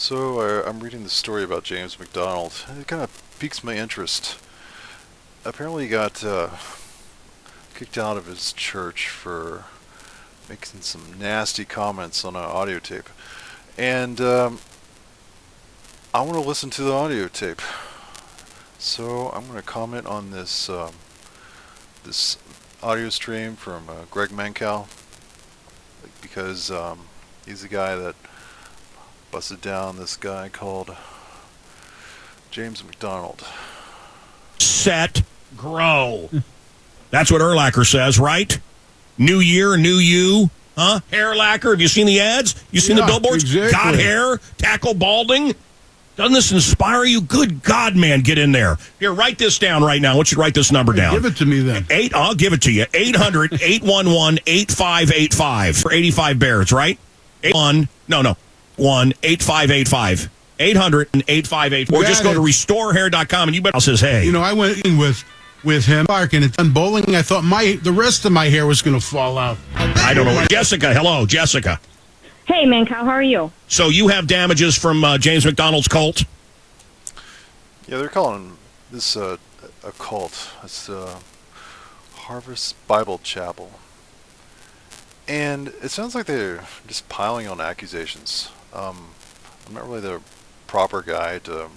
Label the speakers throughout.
Speaker 1: So I'm reading the story about James MacDonald. It kind of piques my interest. Apparently he got kicked out of his church for making some nasty comments on an audio tape. And I want to listen to the audio tape. So I'm going to comment on this this audio stream from Greg Mancow, because he's the guy that busted down this guy called James MacDonald.
Speaker 2: Set, grow. That's what Urlacher says, right? New year, new you. Huh? Hair lacquer. Have you seen the ads? You seen the billboards?
Speaker 3: Exactly.
Speaker 2: Got hair, tackle balding. Doesn't this inspire you? Good God, man, get in there. Here, write this down right now. I want you to write this number down.
Speaker 3: Give it to me then.
Speaker 2: I'll give it to you. 800-811-8585 for 85 Bears, right? 1-8585. 800-8585. Or just go to restorehair.com and you better says, hey.
Speaker 3: You know, I went in with him, Mark, and done bowling. I thought the rest of my hair was going to fall out.
Speaker 2: I don't know. Jessica, hello, Jessica.
Speaker 4: Hey, Mancow, how are you?
Speaker 2: So you have damages from James MacDonald's cult?
Speaker 1: Yeah, they're calling this a cult. It's Harvest Bible Chapel. And it sounds like they're just piling on accusations. I'm not really the proper guy to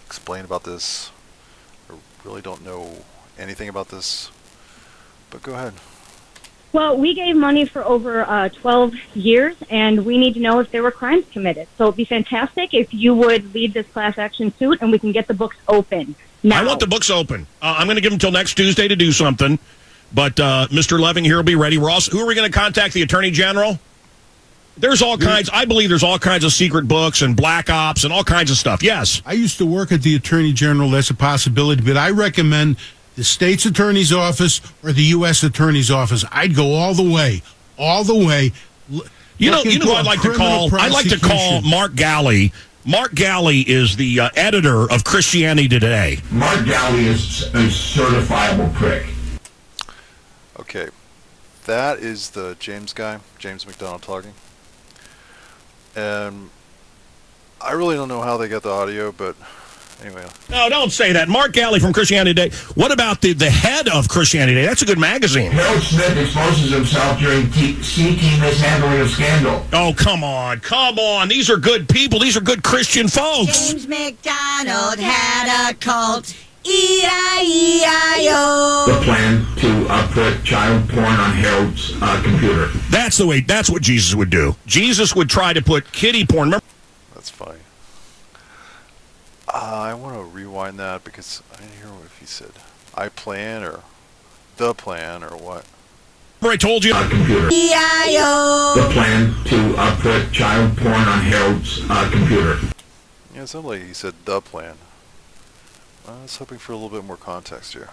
Speaker 1: explain about this. I really don't know anything about this. But go ahead.
Speaker 4: Well, we gave money for over 12 years, and we need to know if there were crimes committed. So it'd be fantastic if you would lead this class action suit, and we can get the books open now.
Speaker 2: I want the books open. I'm going to give them until next Tuesday to do something. But Mr. Leving here will be ready. Who are we going to contact? The Attorney General? There's all kinds. I believe there's all kinds of secret books and black ops and all kinds of stuff. Yes.
Speaker 3: I used to work at the Attorney General. That's a possibility, but I recommend the state's attorney's office or the U.S. attorney's office. I'd go all the way.
Speaker 2: You know who I'd like to call? I'd like to call Mark Galley. Mark Galley is the editor of Christianity Today.
Speaker 5: Mark Galley is a certifiable prick.
Speaker 1: Okay, that is the James guy, James MacDonald talking. And I really don't know how they got the audio, but anyway.
Speaker 2: No, don't say that. Mark Galley from Christianity Today. What about the head of Christianity Today? That's a good magazine.
Speaker 5: Harold Smith exposes himself during CT mishandling of scandal.
Speaker 2: Oh, come on. Come on. These are good people. These are good Christian folks.
Speaker 6: James MacDonald had a cult. E-I-E-I-O.
Speaker 5: The plan to put child porn on Harold's computer.
Speaker 2: That's what Jesus would do. Jesus would try to put kiddie porn. Remember?
Speaker 1: That's funny. I want to rewind that because I didn't hear what he said. I plan or the plan or what?
Speaker 2: Remember I told you?
Speaker 5: Computer.
Speaker 6: E-I-O.
Speaker 5: The plan to put child porn on Harold's computer.
Speaker 1: Yeah, it sounded like he said the plan. I was hoping for a little bit more context here.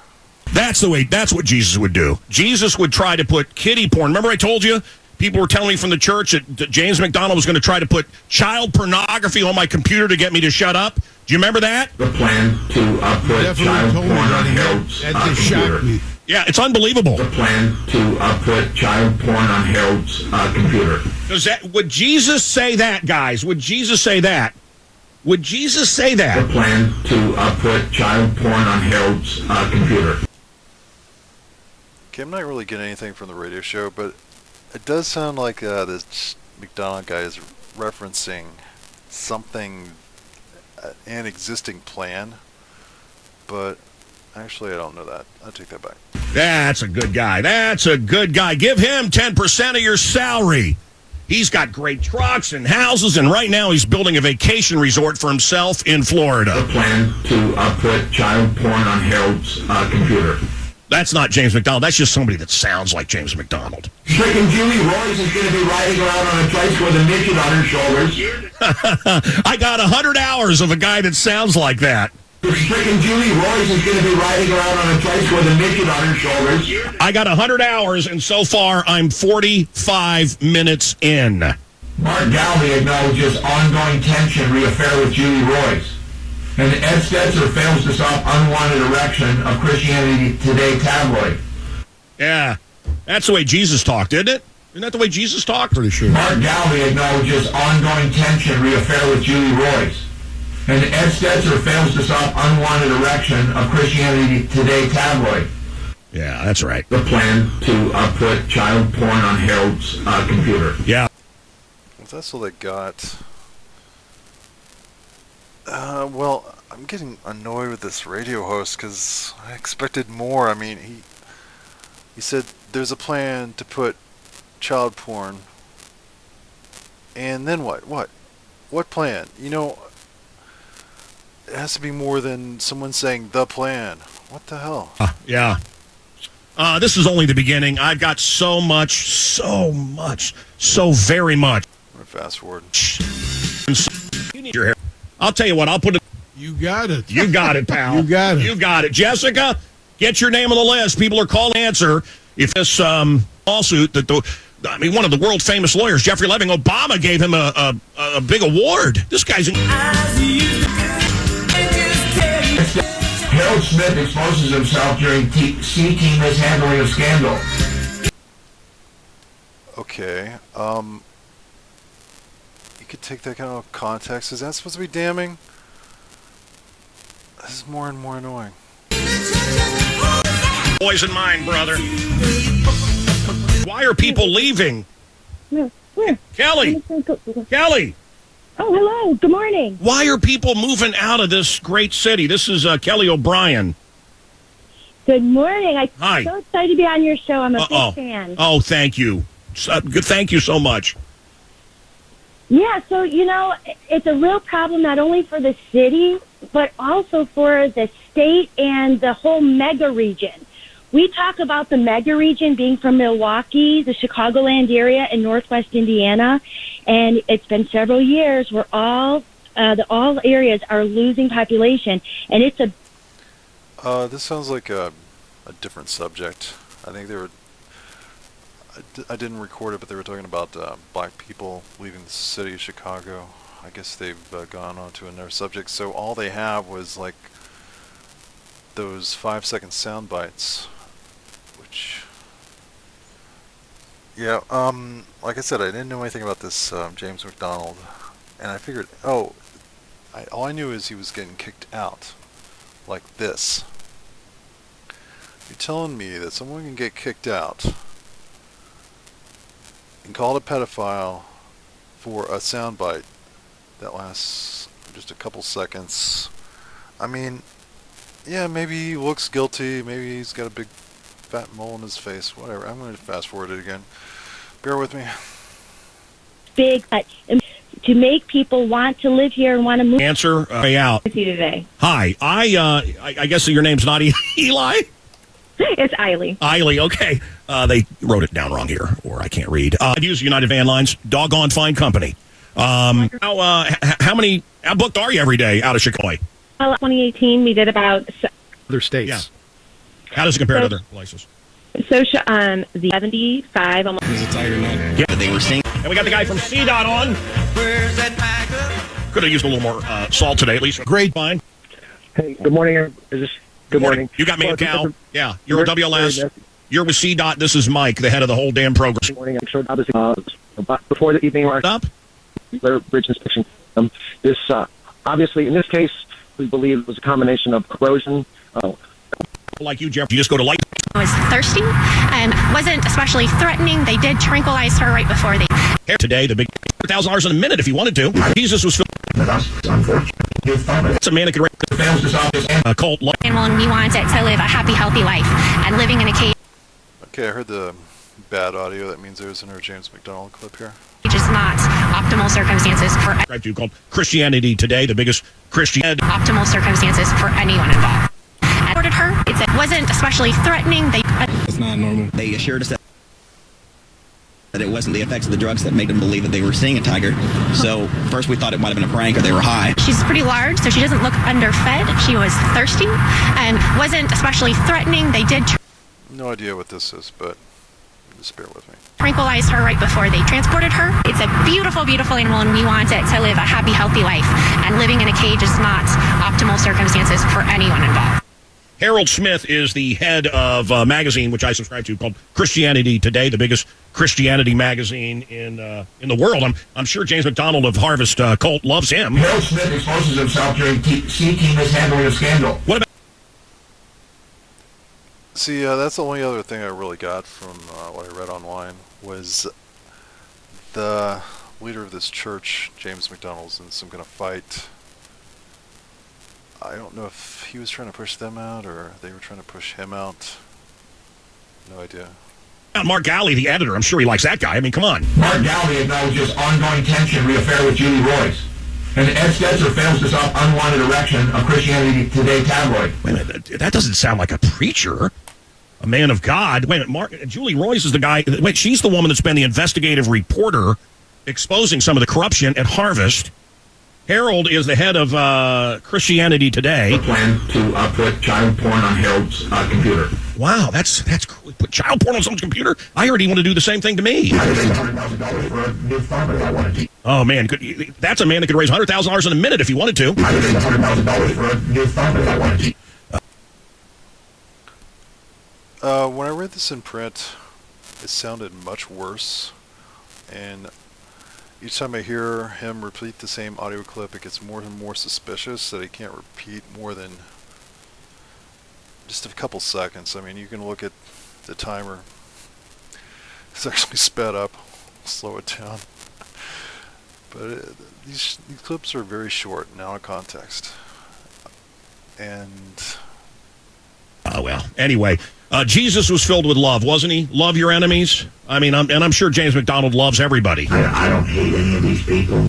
Speaker 2: That's what Jesus would do. Jesus would try to put kiddie porn. Remember I told you? People were telling me from the church that James MacDonald was going to try to put child pornography on my computer to get me to shut up. Do you remember that?
Speaker 5: The plan to put child porn on Harold's computer.
Speaker 2: Yeah, it's unbelievable.
Speaker 5: The plan to put child porn on Harold's computer.
Speaker 2: Would Jesus say that, guys? Would Jesus say that? Would Jesus say that?
Speaker 5: The plan to put child porn on Harold's computer.
Speaker 1: Okay, I'm not really getting anything from the radio show, but it does sound like this MacDonald guy is referencing something, an existing plan, but actually I don't know that. I take that back.
Speaker 2: That's a good guy. That's a good guy. Give him 10% of your salary. He's got great trucks and houses, and right now he's building a vacation resort for himself in Florida.
Speaker 5: The plan to put child porn on Harold's computer.
Speaker 2: That's not James MacDonald. That's just somebody that sounds like James MacDonald.
Speaker 5: Frickin' Julie Royce is going to be riding around on a tricycle with a midget on her shoulders.
Speaker 2: I got 100 hours of a guy that sounds like that.
Speaker 5: Frickin' Julie Royce is going to be riding around on a tricycle with a midget on her shoulders.
Speaker 2: I got 100 hours, and so far I'm 45 minutes in.
Speaker 5: Mark Galvey acknowledges ongoing tension re-affair with Julie Royce. And Ed Stetzer fails to stop unwanted erection of Christianity Today tabloid.
Speaker 2: Yeah, that's the way Jesus talked, isn't it? Isn't that the way Jesus talked?
Speaker 3: Pretty sure.
Speaker 5: Mark Galvey acknowledges ongoing tension re affair with Julie Royce. And Ed Stetzer fails to stop unwanted erection of Christianity Today tabloid.
Speaker 2: Yeah, that's right.
Speaker 5: The plan to put child porn on Harold's computer.
Speaker 2: Yeah.
Speaker 1: Well, that's all they got. Well, I'm getting annoyed with this radio host because I expected more. I mean, he said there's a plan to put child porn. And then what? What plan? You know, it has to be more than someone saying the plan. What the hell?
Speaker 2: Yeah. This is only the beginning. I've got so very much.
Speaker 1: I'm gonna fast forward.
Speaker 2: You need your hair. I'll tell you what, I'll put it.
Speaker 3: You got it.
Speaker 2: You got it, pal.
Speaker 3: You got it.
Speaker 2: You got it. Jessica, get your name on the list. People are calling answer if this lawsuit that one of the world famous lawyers, Jeffrey Leving, Obama gave him a big award. This guy's
Speaker 5: Harold Smith exposes himself during C-Team mishandling of scandal.
Speaker 1: Okay. You could take that kind of context. Is that supposed to be damning? This is more and more annoying.
Speaker 2: poison mine, brother. Why are people leaving?
Speaker 4: Where?
Speaker 2: Kelly! Kelly!
Speaker 4: Oh, hello. Good morning.
Speaker 2: Why are people moving out of this great city? This is Kelly O'Brien.
Speaker 4: Good morning.
Speaker 2: Hi.
Speaker 4: I'm so excited to be on your show. I'm a big fan.
Speaker 2: Oh, thank you. Thank you so much.
Speaker 4: Yeah, so, it's a real problem not only for the city, but also for the state and the whole mega region. We talk about the mega region being from Milwaukee, the Chicagoland area, and Northwest Indiana, and it's been several years where all areas are losing population, and it's a...
Speaker 1: This sounds like a different subject. I think they were... I didn't record it, but they were talking about black people leaving the city of Chicago. I guess they've gone on to another subject. So all they have was like those 5-second sound bites, which, yeah, like I said, I didn't know anything about this James MacDonald, and I figured, all I knew is he was getting kicked out, like this. You're telling me that someone can get kicked out and called a pedophile for a soundbite that lasts just a couple seconds. I mean, yeah, maybe he looks guilty, maybe he's got a big fat mole in his face, whatever. I'm going to fast forward it again. Bear with me.
Speaker 4: Big to make people want to live here and want to move.
Speaker 2: Answer way out.
Speaker 4: With you today.
Speaker 2: Hi, I guess your name's not Eli?
Speaker 4: It's Eiley.
Speaker 2: Eiley, okay. They wrote it down wrong here, or I can't read. I'd use United Van Lines. Doggone fine company. How booked are you every day out of Chicago?
Speaker 4: Well, 2018, we did about...
Speaker 7: Other states.
Speaker 2: Yeah. How does it compare to other places?
Speaker 4: Social, the 75... almost.
Speaker 7: There's a tiger nut.
Speaker 2: Yeah, they were seeing. And we got the guy from CDOT on.
Speaker 6: Where's that tiger?
Speaker 2: Could have used a little more salt today, at least.
Speaker 3: Great.
Speaker 2: Fine.
Speaker 8: Hey, good morning. Is this good morning?
Speaker 2: You got Mancow. Yeah, you're a WLS. You're with CDOT. This is Mike, the head of the whole damn program.
Speaker 8: Good morning. I'm sure before the evening mark,
Speaker 2: Up?
Speaker 8: bridge inspection. This obviously, in this case, we believe it was a combination of corrosion.
Speaker 2: Like you, Jeff, you just go to light.
Speaker 9: Was thirsty and wasn't especially threatening. They did tranquilize her right before they...
Speaker 2: Here today, the big $1,000 in a minute if you wanted to. Jesus was it's a mannequin cult.
Speaker 9: And we wanted to live a happy, healthy life and living in a cage
Speaker 1: Okay, I heard the bad audio. That means there's another James MacDonald clip here.
Speaker 9: is not optimal circumstances for...
Speaker 2: Called Christianity Today, the biggest Christian...
Speaker 9: optimal circumstances for anyone involved. And ordered her. It wasn't especially threatening.
Speaker 7: It's not normal.
Speaker 10: They assured us that it wasn't the effects of the drugs that made them believe that they were seeing a tiger. So first we thought it might have been a prank or they were high.
Speaker 9: She's pretty large, so she doesn't look underfed. She was thirsty and wasn't especially threatening. They did
Speaker 1: No idea what this is, but just bear with me.
Speaker 9: tranquilize her right before they transported her. It's a beautiful, beautiful animal, and we want it to live a happy, healthy life. And living in a cage is not optimal circumstances for anyone involved.
Speaker 2: Harold Smith is the head of a magazine which I subscribe to called Christianity Today, the biggest Christianity magazine in the world. I'm sure James MacDonald of Harvest Cult loves him.
Speaker 5: Harold Smith exposes himself during seeking mishandling of scandal.
Speaker 2: What about?
Speaker 1: See, that's the only other thing I really got from what I read online was the leader of this church, James MacDonald's, in some kind of fight. I don't know if he was trying to push them out or they were trying to push him out. No idea.
Speaker 2: Mark Galley, the editor, I'm sure he likes that guy. I mean, come on.
Speaker 5: Mark Galley acknowledges ongoing tension re-affair with Julie Royce. And Ed Stetzer fails to stop unwanted erection of Christianity Today tabloid.
Speaker 2: Wait a minute, that doesn't sound like a preacher. A man of God. Wait a minute, Julie Royce is the guy. Wait, she's the woman that's been the investigative reporter exposing some of the corruption at Harvest. Harold is the head of Christianity Today.
Speaker 5: Plan to put child porn on Harold's computer.
Speaker 2: Wow, that's cool. Put child porn on someone's computer? I heard he wanted to do the same thing to me.
Speaker 5: I paid $100,000 for a new phone if I wanted to.
Speaker 2: Oh, man. That's a man that could raise $100,000 in a minute if he wanted to.
Speaker 5: I paid $100,000 for a new phone if I wanted to.
Speaker 1: When I read this in print, it sounded much worse, and each time I hear him repeat the same audio clip, it gets more and more suspicious that he can't repeat more than just a couple seconds. I mean, you can look at the timer. It's actually sped up. Slow it down. But these clips are very short and out of context. And
Speaker 2: oh, well. Anyway, Jesus was filled with love, wasn't he? Love your enemies. I mean, I'm sure James MacDonald loves everybody.
Speaker 5: I don't hate any of these people.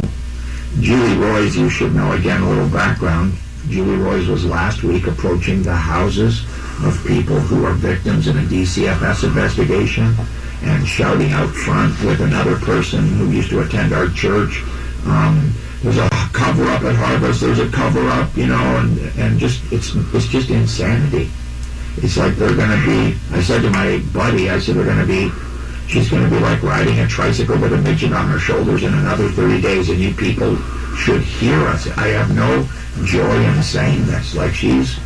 Speaker 5: Julie Royce, you should know, again, a little background. Julie Royce was last week approaching the houses of people who are victims in a DCFS investigation and shouting out front with another person who used to attend our church. There's a cover-up at Harvest. There's a cover-up, you know, and just it's just insanity. It's like they're going to be, I said to my buddy, I said, she's going to be like riding a tricycle with a midget on her shoulders in another 30 days, and you people should hear us. I have no joy in saying this. Like, she's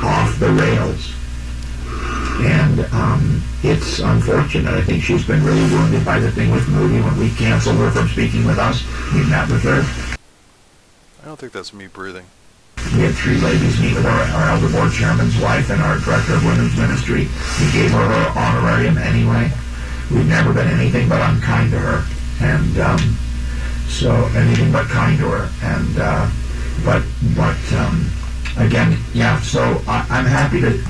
Speaker 5: off the rails. And it's unfortunate. I think she's been really wounded by the thing with Moody. When we canceled her from speaking with us, we met with her.
Speaker 1: I don't think that's me breathing.
Speaker 5: We had three ladies meet with our elder board chairman's wife and our director of women's ministry. We gave her her honorarium anyway. We've never been anything but unkind to her. And so anything but kind to her. And again, yeah, so I'm happy to,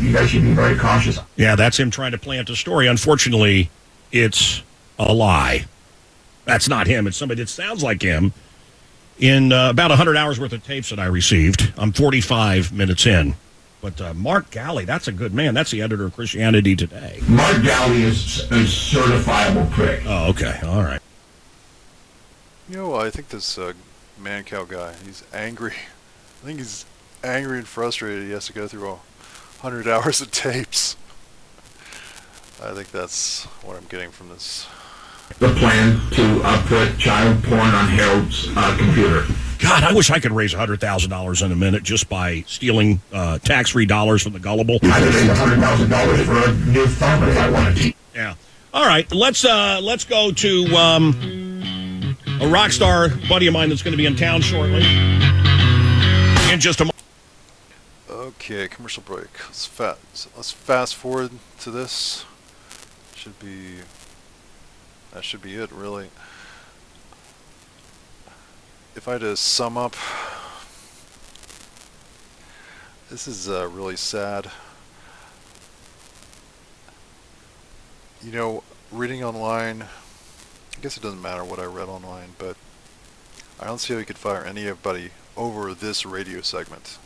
Speaker 5: you guys should be very cautious.
Speaker 2: Yeah, that's him trying to plant a story. Unfortunately, it's a lie. That's not him. It's somebody that sounds like him. In about 100 hours worth of tapes that I received, I'm 45 minutes in. But Mark Galley, that's a good man. That's the editor of Christianity Today.
Speaker 5: Mark Galley is a certifiable prick.
Speaker 2: Oh, okay. All right.
Speaker 1: You know, I think this Mancow guy, he's angry. I think he's angry and frustrated he has to go through 100 hours of tapes. I think that's what I'm getting from this.
Speaker 5: The plan to put child porn on Harold's computer.
Speaker 2: God, I wish I could raise $100,000 in a minute just by stealing tax-free dollars from the gullible.
Speaker 5: I would raise $100,000 for a new phone if I wanted to.
Speaker 2: Yeah. All right, let's go to a rock star buddy of mine that's going to be in town shortly. In just a moment.
Speaker 1: Okay, commercial break. Let's fast forward to this. That should be it, really. If I had to sum up, this is really sad. You know, reading online, I guess it doesn't matter what I read online, but I don't see how you could fire anybody over this radio segment.